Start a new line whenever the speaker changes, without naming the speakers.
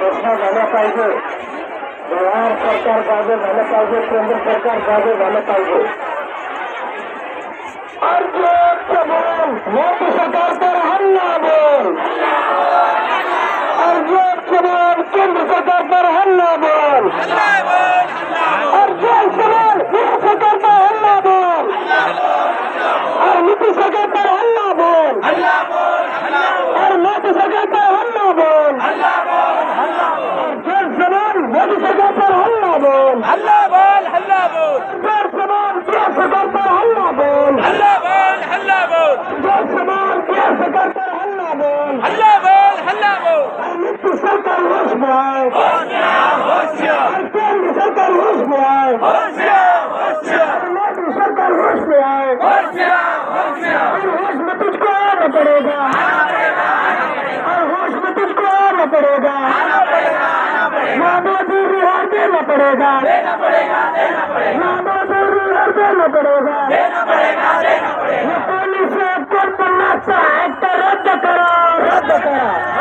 घोषणा झाल्या पाहिजे, बिहार सरकार जागे झालं पाहिजे, केंद्र सरकार जागे झालं पाहिजे. मोदी सरकार पर हल्ला बोल, अर्जुन सवाल केंद्र सरकार पर हल्ला बोल, अर्जुन सवाल मोदी सरकार पर हल्ला बोल, और नीतीश सरकार पर हल्ला बोल, और मोदी सरकार पर हल्ला बोल, अर्जुन सवाल मोदी सरकार पर हल्ला बोल,
हल्ला बोल, हल्ला बोल,
अर्जुन सवाल केंद्र सरकार पर हल्ला बोल,
हल्ला बोल, हल्ला बोल,
अर्जुन सवाल केंद्र सरकार पर हल्ला बोल,
हल्ला बोल, हल्ला बोल.
नीतीश सरकार होश में आए,
होशियार, होशियार,
केंद्र सरकार होश में आए,
होशियार, होशियार,
मोदी सरकार होश में आए,
होशियार, होशियार.
और होश में तुझको आना पड़ेगा, और होश में तुझको आना पड़ेगा, मोदी रिहार देना पड़ेगा, मोदी रिहार देना पड़ेगा, ये पुलिस को 50 एक्ट रद्द करो, रद्द करो.